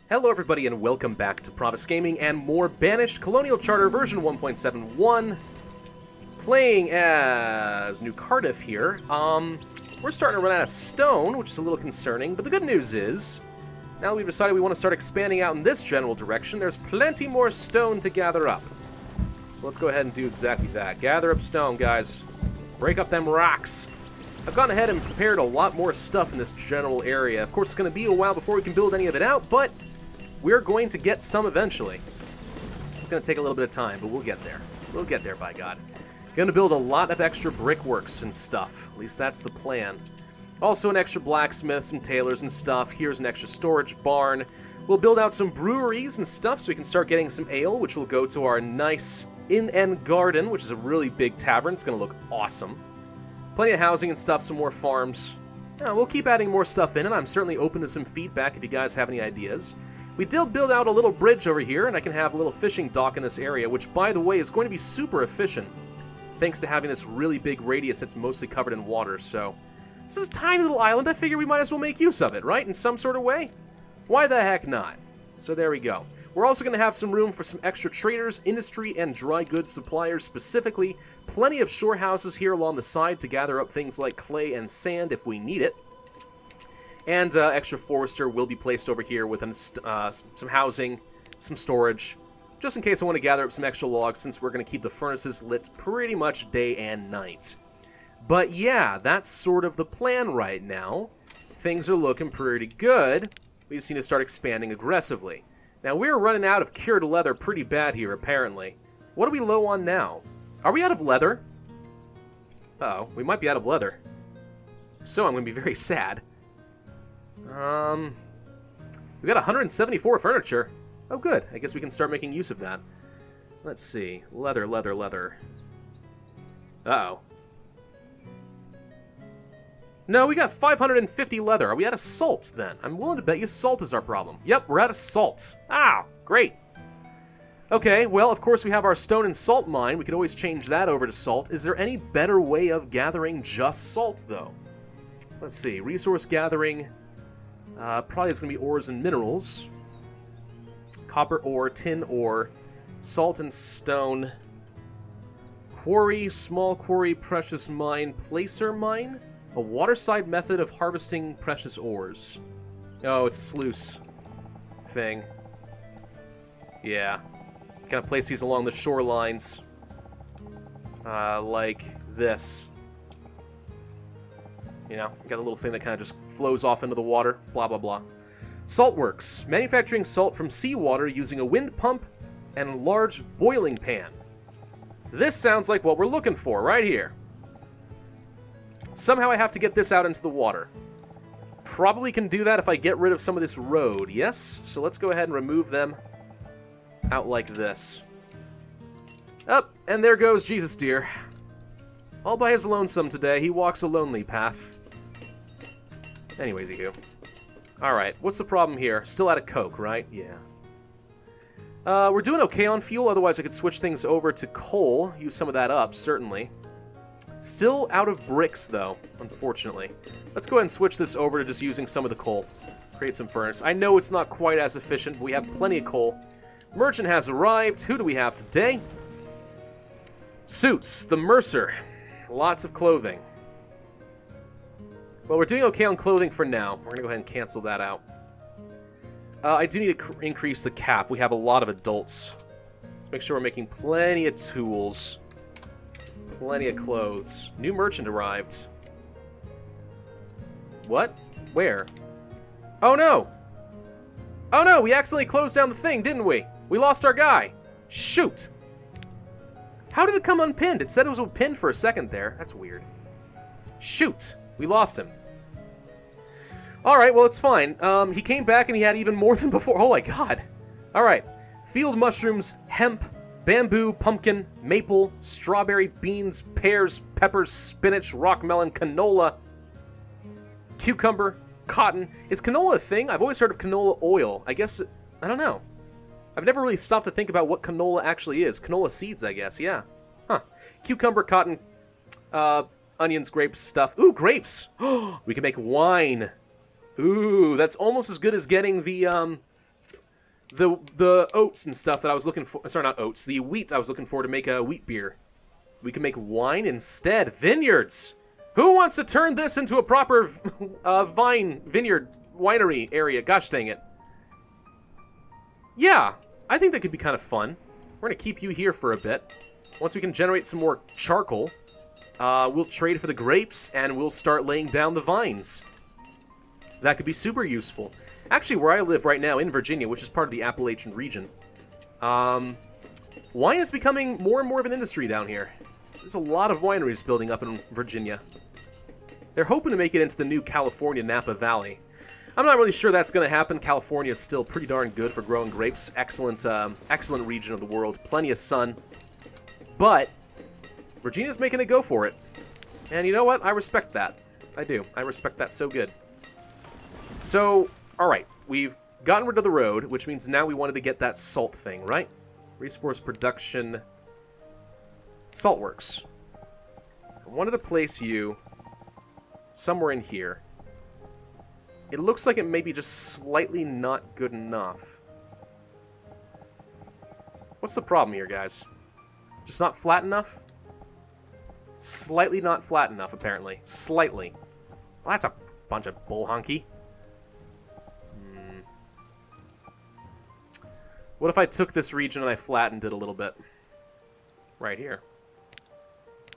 Hello everybody and welcome back to Pravus Gaming and more Banished Colonial Charter version 1.71. Playing as New Cardiff here. We're starting to run out of stone, which is a little concerning, but the good news is, now we've decided we want to start expanding out in this general direction, there's plenty more stone to gather up. So let's go ahead and do exactly that. Gather up stone, guys. Break up them rocks. I've gone ahead and prepared a lot more stuff in this general area. Of course, it's going to be a while before we can build any of it out, but we're going to get some eventually. It's going to take a little bit of time, but we'll get there. We'll get there, by God. Going to build a lot of extra brickworks and stuff. At least that's the plan. Also an extra blacksmith, some tailors and stuff. Here's an extra storage barn. We'll build out some breweries and stuff so we can start getting some ale, which will go to our nice inn garden, which is a really big tavern. It's going to look awesome. Plenty of housing and stuff, some more farms. We'll keep adding more stuff in, and I'm certainly open to some feedback if you guys have any ideas. We did build out a little bridge over here, and I can have a little fishing dock in this area, which, by the way, is going to be super efficient, thanks to having this really big radius that's mostly covered in water, so this is a tiny little island. I figure we might as well make use of it, right, in some sort of way? Why the heck not? So there we go. We're also going to have some room for some extra traders, industry, and dry goods suppliers specifically. Plenty of shore houses here along the side to gather up things like clay and sand if we need it. And extra forester will be placed over here with some housing, some storage, just in case I want to gather up some extra logs since we're going to keep the furnaces lit pretty much day and night. But yeah, that's sort of the plan right now. Things are looking pretty good. We just need to start expanding aggressively. Now, we're running out of cured leather pretty bad here, apparently. What are we low on now? Are we out of leather? Uh-oh, we might be out of leather. If so, I'm going to be very sad. We got 174 furniture. Oh, good. I guess we can start making use of that. Let's see. Leather. Uh-oh. No, we got 550 leather. Are we out of salt, then? I'm willing to bet you salt is our problem. Yep, we're out of salt. Ah, great. Okay, well, of course we have our stone and salt mine. We could always change that over to salt. Is there any better way of gathering just salt, though? Let's see. Resource gathering. Probably it's going to be ores and minerals. Copper ore, tin ore, salt and stone. Quarry, small quarry, precious mine, placer mine? A waterside method of harvesting precious ores. Oh, it's a sluice thing. Yeah. Kind of place these along the shorelines. Like this. You know, got a little thing that kind of just flows off into the water. Blah, blah, blah. Salt works. Manufacturing salt from seawater using a wind pump and a large boiling pan. This sounds like what we're looking for right here. Somehow I have to get this out into the water. Probably can do that if I get rid of some of this road, yes? So let's go ahead and remove them out like this. Up, and there goes Jesus dear. All by his lonesome today, he walks a lonely path. Anyways, Alright, what's the problem here? Still out of coke, right? Yeah. We're doing okay on fuel, otherwise I could switch things over to coal. Use some of that up, certainly. Still out of bricks, though, unfortunately. Let's go ahead and switch this over to just using some of the coal. Create some furnace. I know it's not quite as efficient, but we have plenty of coal. Merchant has arrived. Who do we have today? Suits, the mercer. Lots of clothing. Well, we're doing okay on clothing for now. We're going to go ahead and cancel that out. I do need to increase the cap. We have a lot of adults. Let's make sure we're making plenty of tools. Plenty of clothes. New merchant arrived. What? Where? Oh no! Oh no! We accidentally closed down the thing, didn't we? We lost our guy. Shoot! How did it come unpinned? It said it was pinned for a second there. That's weird. Shoot! We lost him. Alright, well, it's fine. He came back and he had even more than before. Oh my god. Alright. Field mushrooms, hemp, bamboo, pumpkin, maple, strawberry, beans, pears, peppers, spinach, rock melon, canola, cucumber, cotton. Is canola a thing? I've always heard of canola oil. I guess, I don't know. I've never really stopped to think about what canola actually is. Canola seeds, I guess, yeah. Huh. Cucumber, cotton, onions, grapes, stuff. Ooh, grapes! We can make wine. Ooh, that's almost as good as getting the the oats and stuff that I was looking for. Sorry, not oats. The wheat I was looking for to make a wheat beer. We can make wine instead. Vineyards. Who wants to turn this into a proper vineyard winery area? Gosh dang it. Yeah, I think that could be kind of fun. We're going to keep you here for a bit. Once we can generate some more charcoal, we'll trade for the grapes, and we'll start laying down the vines. That could be super useful. Actually, where I live right now in Virginia, which is part of the Appalachian region, wine is becoming more and more of an industry down here. There's a lot of wineries building up in Virginia. They're hoping to make it into the new California Napa Valley. I'm not really sure that's going to happen. California is still pretty darn good for growing grapes. Excellent region of the world. Plenty of sun. But Virginia's making a go for it. And you know what? I respect that. I do. I respect that so good. So, alright. We've gotten rid of the road, which means now we wanted to get that salt thing, right? Resource production. Salt works. I wanted to place you somewhere in here. It looks like it may be just slightly not good enough. What's the problem here, guys? Just not flat enough? Slightly not flat enough, apparently. Slightly. Well, that's a bunch of bull honky. What if I took this region and I flattened it a little bit? Right here.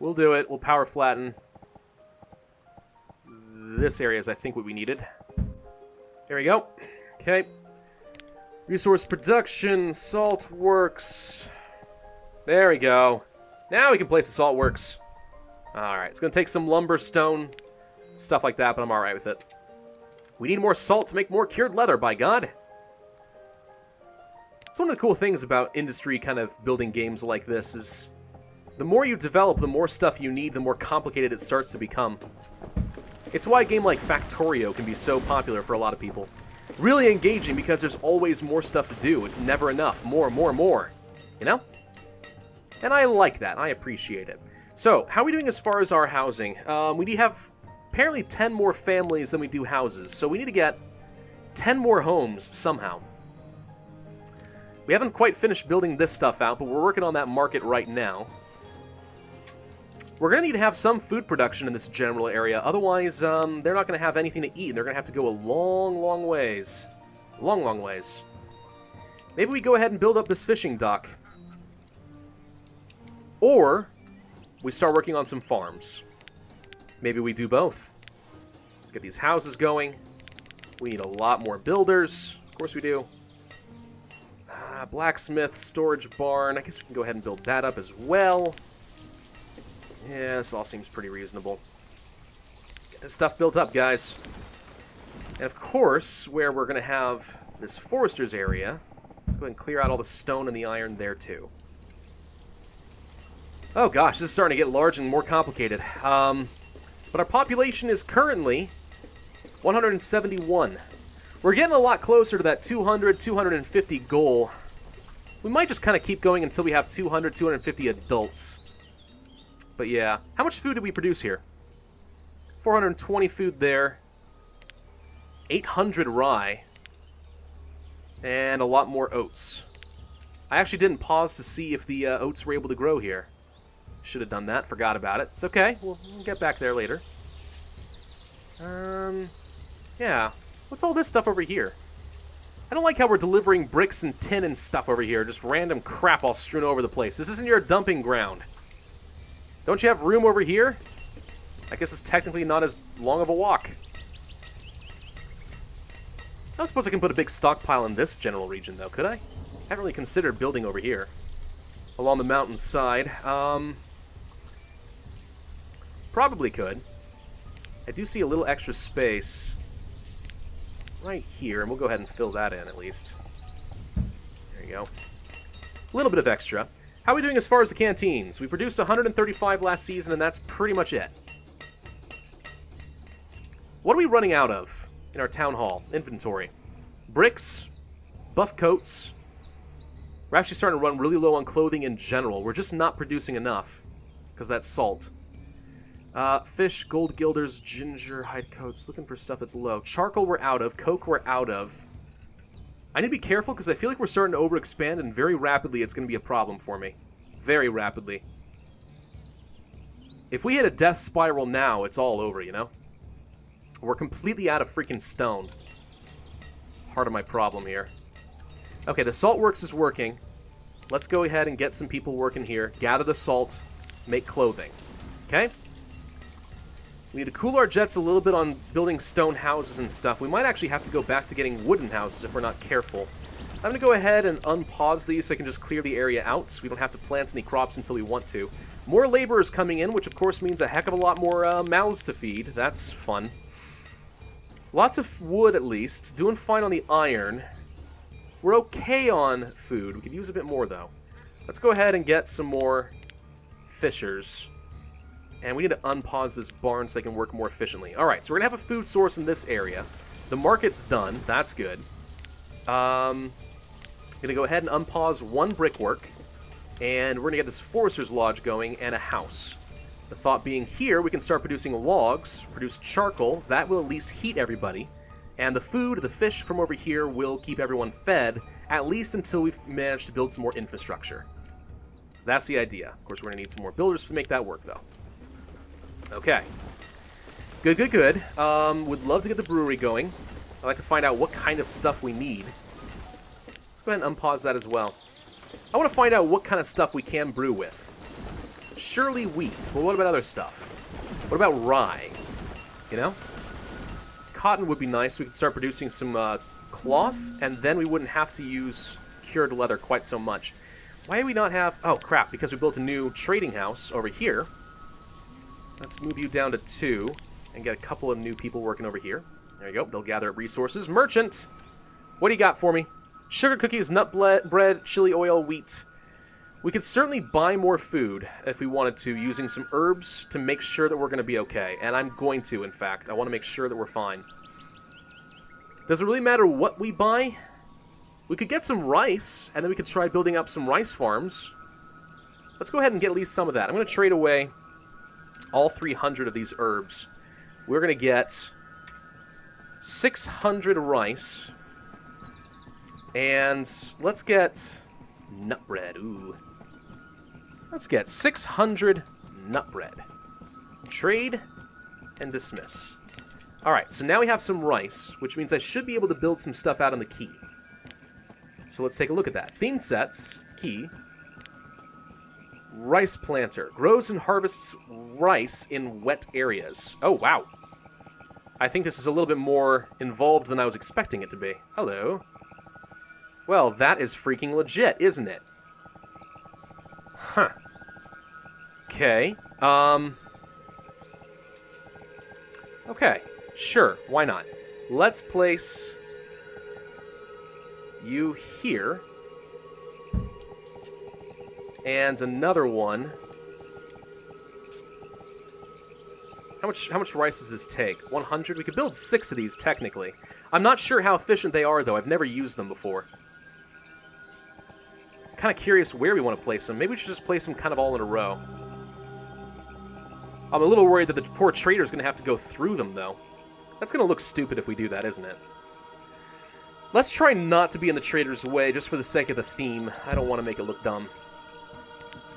We'll do it. We'll power flatten. This area is, I think, what we needed. There we go. Okay. Resource production, salt works. There we go. Now we can place the salt works. Alright, it's going to take some lumber, stone, stuff like that, but I'm alright with it. We need more salt to make more cured leather, by God. It's one of the cool things about industry kind of building games like this is the more you develop, the more stuff you need, the more complicated it starts to become. It's why a game like Factorio can be so popular for a lot of people. Really engaging because there's always more stuff to do. It's never enough. More, more, more. You know? And I like that. I appreciate it. So, how are we doing as far as our housing? We have apparently 10 more families than we do houses. So we need to get 10 more homes somehow. We haven't quite finished building this stuff out, but we're working on that market right now. We're going to need to have some food production in this general area. Otherwise, they're not going to have anything to eat. They're going to have to go a long, long ways. Long, long ways. Maybe we go ahead and build up this fishing dock. Or we start working on some farms. Maybe we do both. Let's get these houses going. We need a lot more builders. Of course we do. Blacksmith, storage barn. I guess we can go ahead and build that up as well. Yeah, this all seems pretty reasonable. Get this stuff built up, guys. And of course, where we're going to have this forester's area, let's go ahead and clear out all the stone and the iron there, too. Oh gosh, this is starting to get large and more complicated. But our population is currently 171. We're getting a lot closer to that 200, 250 goal. We might just kind of keep going until we have 200, 250 adults. But yeah, how much food did we produce here? 420 food there. 800 rye. And a lot more oats. I actually didn't pause to see if the oats were able to grow here. Should have done that, forgot about it. It's okay, we'll get back there later. Yeah. What's all this stuff over here? I don't like how we're delivering bricks and tin and stuff over here. Just random crap all strewn over the place. This isn't your dumping ground. Don't you have room over here? I guess it's technically not as long of a walk. I don't suppose I can put a big stockpile in this general region, though, could I? I haven't really considered building over here. Along the mountainside. Probably could. I do see a little extra space right here, and we'll go ahead and fill that in at least. There you go. A little bit of extra. How are we doing as far as the canteens? We produced 135 last season, and that's pretty much it. What are we running out of in our town hall inventory? Bricks, buff coats. We're actually starting to run really low on clothing in general. We're just not producing enough because that's salt. Fish, gold gilders, ginger, hide coats. Looking for stuff that's low. Charcoal we're out of. Coke we're out of. I need to be careful because I feel like we're starting to overexpand, and very rapidly it's going to be a problem for me. Very rapidly. If we hit a death spiral now, it's all over, you know? We're completely out of freaking stone. Part of my problem here. Okay, the salt works is working. Let's go ahead and get some people working here. Gather the salt, make clothing. Okay? We need to cool our jets a little bit on building stone houses and stuff. We might actually have to go back to getting wooden houses if we're not careful. I'm going to go ahead and unpause these so I can just clear the area out so we don't have to plant any crops until we want to. More laborers coming in, which of course means a heck of a lot more mouths to feed. That's fun. Lots of wood at least. Doing fine on the iron. We're okay on food. We could use a bit more, though. Let's go ahead and get some more fishers. And we need to unpause this barn so they can work more efficiently. Alright, so we're going to have a food source in this area. The market's done. That's good. I'm going to go ahead and unpause one brickwork. And we're going to get this forester's lodge going and a house. The thought being here, we can start producing logs, produce charcoal. That will at least heat everybody. And the food, the fish from over here, will keep everyone fed, at least until we've managed to build some more infrastructure. That's the idea. Of course, we're going to need some more builders to make that work, though. Okay. Good, good, good. Would love to get the brewery going. I'd like to find out what kind of stuff we need. Let's go ahead and unpause that as well. I want to find out what kind of stuff we can brew with. Surely wheat, but what about other stuff? What about rye? You know? Cotton would be nice. We could start producing some cloth, and then we wouldn't have to use cured leather quite so much. Why do we not have... Oh, crap, because we built a new trading house over here. Let's move you down to 2 and get a couple of new people working over here. There you go. They'll gather up resources. Merchant! What do you got for me? Sugar cookies, nut bread, chili oil, wheat. We could certainly buy more food if we wanted to, using some herbs to make sure that we're going to be okay. And I'm going to, in fact. I want to make sure that we're fine. Does it really matter what we buy? We could get some rice, and then we could try building up some rice farms. Let's go ahead and get at least some of that. I'm going to trade away all 300 of these herbs. We're going to get 600 rice. And let's get nut bread. Ooh. Let's get 600 nut bread. Trade and dismiss. Alright, so now we have some rice, which means I should be able to build some stuff out on the key. So let's take a look at that. Themed sets, key. Rice planter. Grows and harvests rice in wet areas. Oh, wow. I think this is a little bit more involved than I was expecting it to be. Hello. Well, that is freaking legit, isn't it? Huh. Okay. Okay. Sure, why not? Let's place you here. And another one. How much rice does this take? 100? We could build 6 of these, technically. I'm not sure how efficient they are, though. I've never used them before. Kind of curious where we want to place them. Maybe we should just place them kind of all in a row. I'm a little worried that the poor trader's going to have to go through them, though. That's going to look stupid if we do that, isn't it? Let's try not to be in the trader's way, just for the sake of the theme. I don't want to make it look dumb.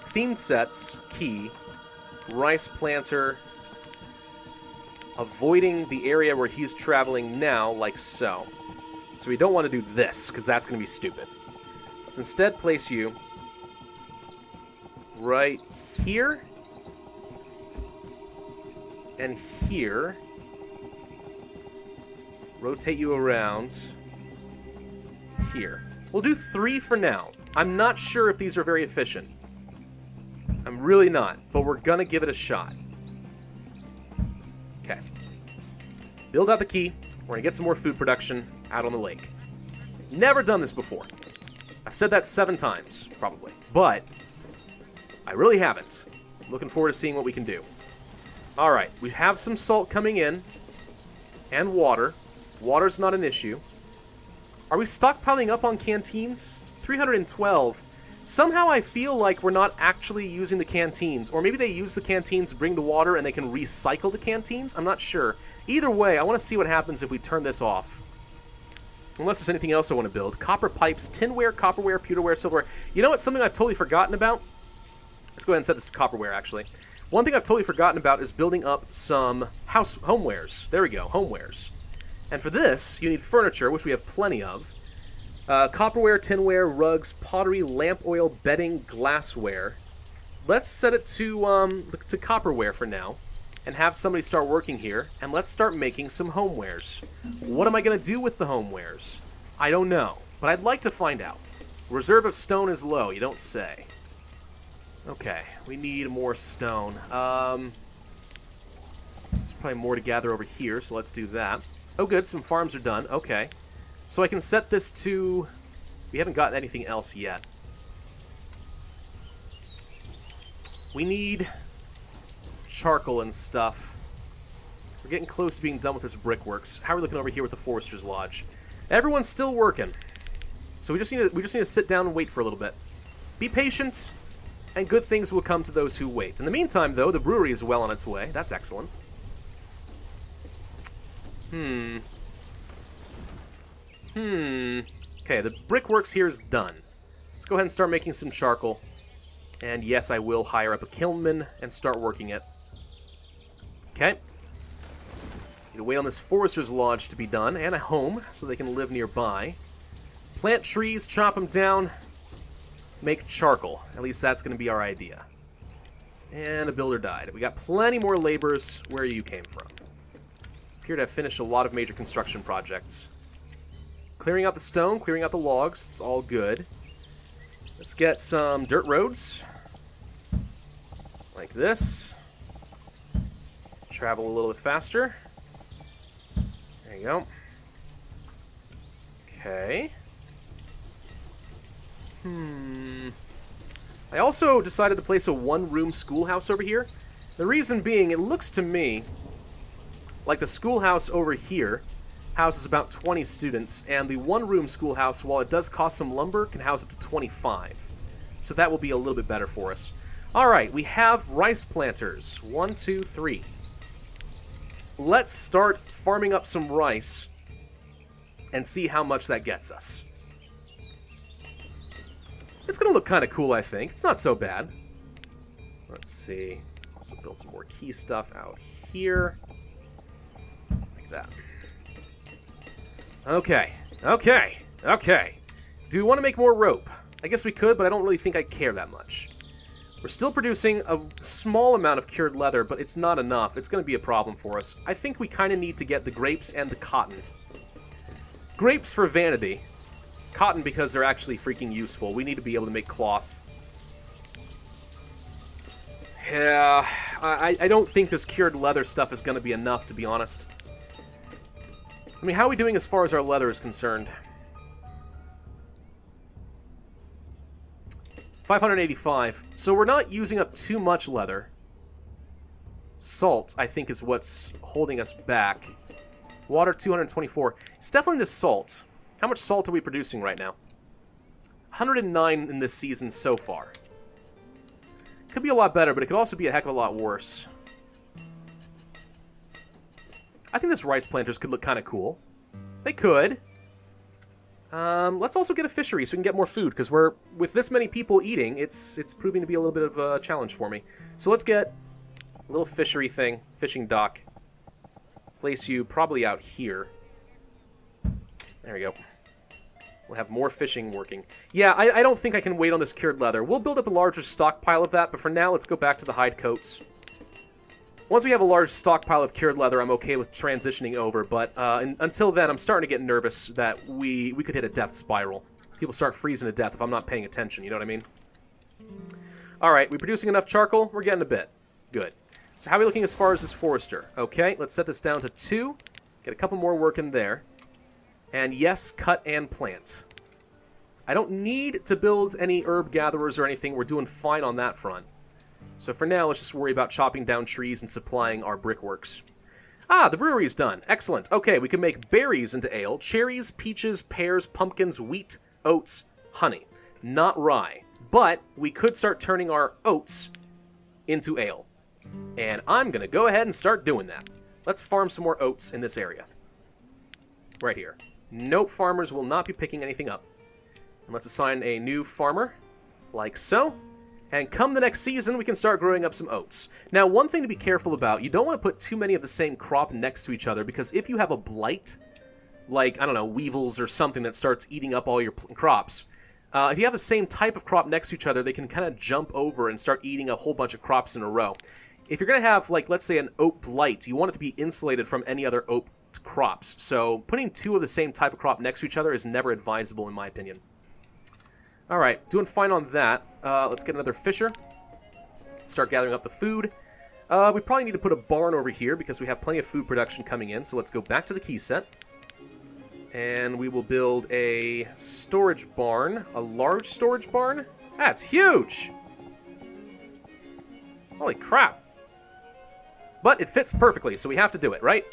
Themed sets, key, rice planter, avoiding the area where he's traveling now, like so. So we don't want to do this, because that's going to be stupid. Let's instead place you right here and here. Rotate you around here. We'll do 3 for now. I'm not sure if these are very efficient. I'm really not, but we're going to give it a shot. Okay. Build out the key. We're going to get some more food production out on the lake. Never done this before. I've said that 7 times, probably. But I really haven't. I'm looking forward to seeing what we can do. Alright, we have some salt coming in. And water. Water's not an issue. Are we stockpiling up on canteens? 312. Somehow I feel like we're not actually using the canteens. Or maybe they use the canteens to bring the water and they can recycle the canteens? I'm not sure. Either way, I want to see what happens if we turn this off. Unless there's anything else I want to build. Copper pipes, tinware, copperware, pewterware, silverware. You know what? Something I've totally forgotten about? Let's go ahead and set this to copperware, actually. One thing I've totally forgotten about is building up some homewares. There we go, homewares. And for this, you need furniture, which we have plenty of. Copperware, tinware, rugs, pottery, lamp oil, bedding, glassware. Let's set it to copperware for now, and have somebody start working here, and let's start making some homewares. What am I going to do with the homewares? I don't know, but I'd like to find out. Reserve of stone is low, you don't say. Okay, we need more stone. There's probably more to gather over here, so let's do that. Oh good, some farms are done, okay. So I can set this to... We haven't gotten anything else yet. We need charcoal and stuff. We're getting close to being done with this brickworks. How are we looking over here with the Forester's Lodge? Everyone's still working. So we just need to sit down and wait for a little bit. Be patient, and good things will come to those who wait. In the meantime, though, the brewery is well on its way. That's excellent. Okay, the brickworks here is done. Let's go ahead and start making some charcoal. And yes, I will hire up a kilnman and start working it. Okay. Need to wait on this Forester's Lodge to be done, and a home, so they can live nearby. Plant trees, chop them down, make charcoal. At least that's going to be our idea. And a builder died. We got plenty more laborers where you came from. Appear to have finished a lot of major construction projects. Clearing out the stone, clearing out the logs, it's all good. Let's get some dirt roads. Like this. Travel a little bit faster. There you go. Okay. I also decided to place a one-room schoolhouse over here. The reason being, it looks to me like the schoolhouse over here houses about 20 students, and the one-room schoolhouse, while it does cost some lumber, can house up to 25. So that will be a little bit better for us. Alright, we have rice planters. 1, 2, 3. Let's start farming up some rice and see how much that gets us. It's going to look kind of cool, I think. It's not so bad. Let's see. Also build some more key stuff out here. Like that. Okay. Do we want to make more rope? I guess we could, but I don't really think I care that much. We're still producing a small amount of cured leather, but it's not enough. It's going to be a problem for us. I think we kind of need to get the grapes and the cotton. Grapes for vanity. Cotton because they're actually freaking useful. We need to be able to make cloth. Yeah, I don't think this cured leather stuff is going to be enough, to be honest. I mean, how are we doing as far as our leather is concerned? 585. So we're not using up too much leather. Salt, I think, is what's holding us back. Water, 224. It's definitely the salt. How much salt are we producing right now? 109 in this season so far. Could be a lot better, but it could also be a heck of a lot worse. I think this rice planters could look kind of cool. They could. Let's also get a fishery so we can get more food, because with this many people eating, it's proving to be a little bit of a challenge for me. So let's get a little fishery thing, fishing dock. Place you probably out here. There we go. We'll have more fishing working. Yeah, I don't think I can wait on this cured leather. We'll build up a larger stockpile of that, but for now, let's go back to the hide coats. Once we have a large stockpile of cured leather, I'm okay with transitioning over, but until then, I'm starting to get nervous that we could hit a death spiral. People start freezing to death if I'm not paying attention, you know what I mean? Alright, we producing enough charcoal? We're getting a bit. Good. So how are we looking as far as this forester? Okay, let's set this down to 2. Get a couple more working there. And yes, cut and plant. I don't need to build any herb gatherers or anything. We're doing fine on that front. So for now, let's just worry about chopping down trees and supplying our brickworks. Ah, the brewery's done. Excellent. Okay, we can make berries into ale. Cherries, peaches, pears, pumpkins, wheat, oats, honey. Not rye. But we could start turning our oats into ale. And I'm going to go ahead and start doing that. Let's farm some more oats in this area. Right here. Nope, farmers will not be picking anything up. And let's assign a new farmer, like so. And come the next season, we can start growing up some oats. Now, one thing to be careful about, you don't want to put too many of the same crop next to each other, because if you have a blight, like, I don't know, weevils or something that starts eating up all your crops, if you have the same type of crop next to each other, they can kind of jump over and start eating a whole bunch of crops in a row. If you're going to have, like, let's say an oat blight, you want it to be insulated from any other oat crops. So putting two of the same type of crop next to each other is never advisable, in my opinion. All right, doing fine on that. Let's get another fisher. Start gathering up the food. We probably need to put a barn over here because we have plenty of food production coming in. So let's go back to the key set. And we will build a storage barn. A large storage barn? That's huge! Holy crap. But it fits perfectly, so we have to do it, right?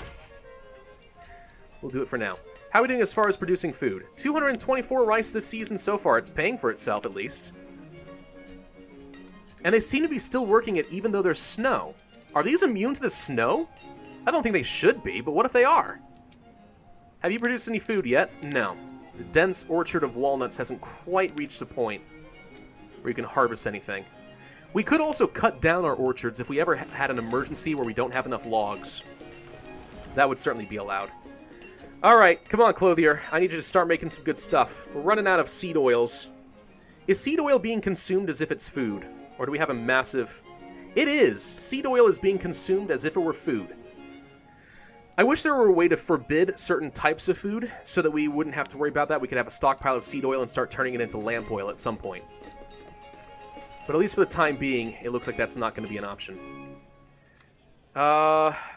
We'll do it for now. How are we doing as far as producing food? 224 rice this season so far. It's paying for itself, at least. And they seem to be still working it even though there's snow. Are these immune to the snow? I don't think they should be, but what if they are? Have you produced any food yet? No. The dense orchard of walnuts hasn't quite reached a point where you can harvest anything. We could also cut down our orchards if we ever had an emergency where we don't have enough logs. That would certainly be allowed. Alright, come on, Clothier. I need you to start making some good stuff. We're running out of seed oils. Is seed oil being consumed as if it's food? Or do we have a massive... It is! Seed oil is being consumed as if it were food. I wish there were a way to forbid certain types of food so that we wouldn't have to worry about that. We could have a stockpile of seed oil and start turning it into lamp oil at some point. But at least for the time being, it looks like that's not going to be an option.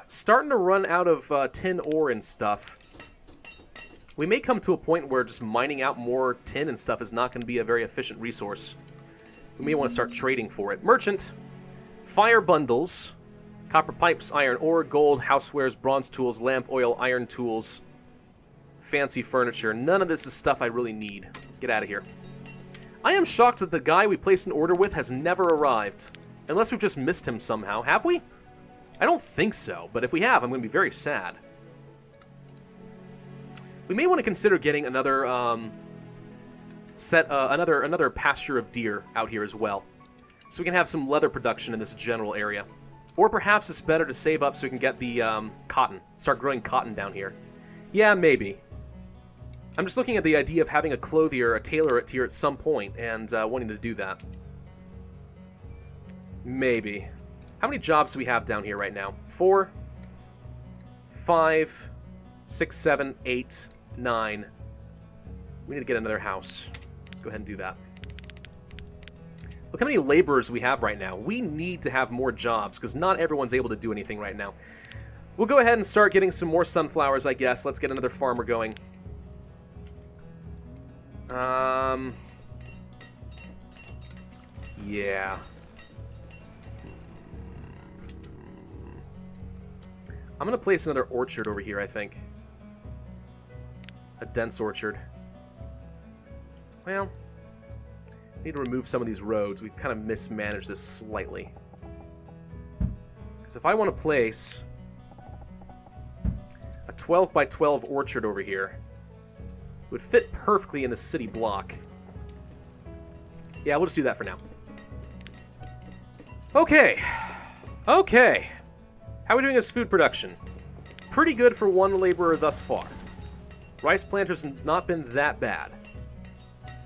Starting to run out of tin ore and stuff. We may come to a point where just mining out more tin and stuff is not going to be a very efficient resource. We may want to start trading for it. Merchant. Fire bundles. Copper pipes, iron ore, gold, housewares, bronze tools, lamp oil, iron tools. Fancy furniture. None of this is stuff I really need. Get out of here. I am shocked that the guy we placed an order with has never arrived. Unless we've just missed him somehow. Have we? I don't think so, but if we have, I'm going to be very sad. We may want to consider getting another another pasture of deer out here as well, so we can have some leather production in this general area. Or perhaps it's better to save up so we can get the cotton, start growing cotton down here. Yeah, maybe. I'm just looking at the idea of having a clothier, a tailor here at some point, and wanting to do that. Maybe. How many jobs do we have down here right now? 4, 5, 6, 7, 8, 9. We need to get another house. Let's go ahead and do that. Look how many laborers we have right now. We need to have more jobs, because not everyone's able to do anything right now. We'll go ahead and start getting some more sunflowers, I guess. Let's get another farmer going. Yeah. I'm going to place another orchard over here, I think. A dense orchard. Well, I need to remove some of these roads. We've kind of mismanaged this slightly. Because if I want to place a 12 by 12 orchard over here, it would fit perfectly in the city block. Yeah, we'll just do that for now. Okay. Okay. How are we doing as food production? Pretty good for one laborer thus far. Rice planters have not been that bad.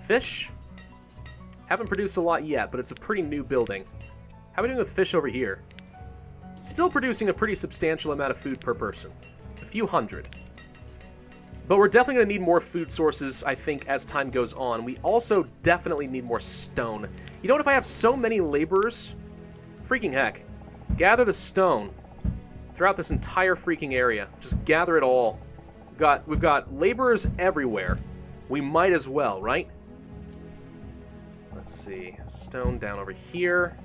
Fish? Haven't produced a lot yet, but it's a pretty new building. How are we doing with fish over here? Still producing a pretty substantial amount of food per person. A few hundred. But we're definitely going to need more food sources, I think, as time goes on. We also definitely need more stone. You know what? If I have so many laborers, freaking heck, gather the stone throughout this entire freaking area. Just gather it all. We've got laborers everywhere. We might as well, right? Let's see. Stone down over here.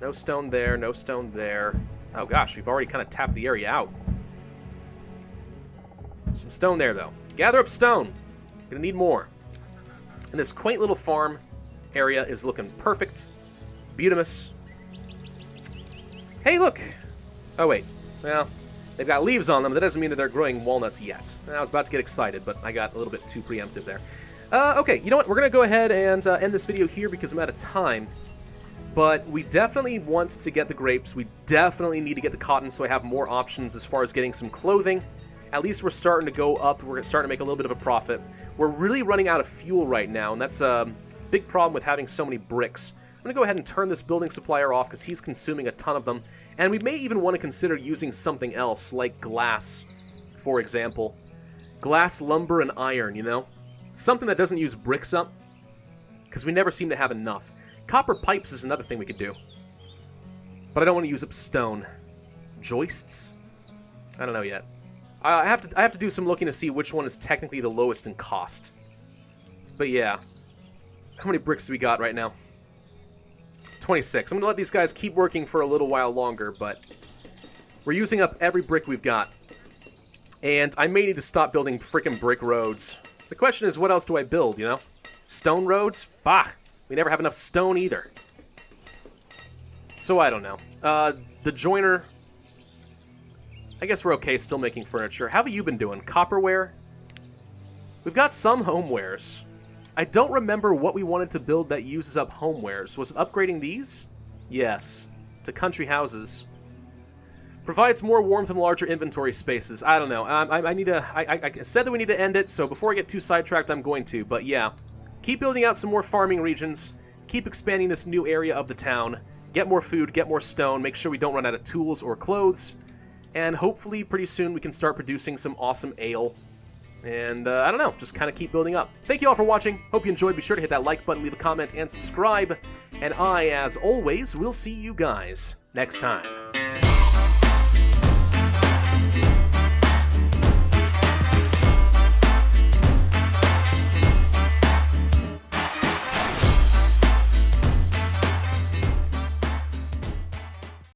No stone there, no stone there. Oh gosh, we've already kind of tapped the area out. Some stone there, though. Gather up stone. Gonna need more. And this quaint little farm area is looking perfect. Beautimous. Hey, look! Oh, wait. Well, They've got leaves on them, but that doesn't mean that they're growing walnuts yet. I was about to get excited, but I got a little bit too preemptive there. Okay, you know what? We're going to go ahead and end this video here because I'm out of time. But we definitely want to get the grapes. We definitely need to get the cotton so I have more options as far as getting some clothing. At least we're starting to go up. We're starting to make a little bit of a profit. We're really running out of fuel right now, and that's a big problem with having so many bricks. I'm going to go ahead and turn this building supplier off because he's consuming a ton of them. And we may even want to consider using something else, like glass, for example. Glass, lumber, and iron, you know? Something that doesn't use bricks up, because we never seem to have enough. Copper pipes is another thing we could do. But I don't want to use up stone. Joists? I don't know yet. I have to do some looking to see which one is technically the lowest in cost. But yeah. How many bricks do we got right now? 26. I'm going to let these guys keep working for a little while longer, but we're using up every brick we've got. And I may need to stop building frickin' brick roads. The question is, what else do I build, you know? Stone roads? Bah! We never have enough stone either. So I don't know. The joiner... I guess we're okay still making furniture. How have you been doing? Copperware? We've got some homewares. I don't remember what we wanted to build that uses up homewares. Was it upgrading these? Yes. To country houses. Provides more warmth and larger inventory spaces. I don't know. I said that we need to end it, so before I get too sidetracked, I'm going to. But yeah. Keep building out some more farming regions. Keep expanding this new area of the town. Get more food, get more stone. Make sure we don't run out of tools or clothes. And hopefully pretty soon we can start producing some awesome ale. And, I don't know, just kind of keep building up. Thank you all for watching. Hope you enjoyed. Be sure to hit that like button, leave a comment, and subscribe. And I, as always, will see you guys next time.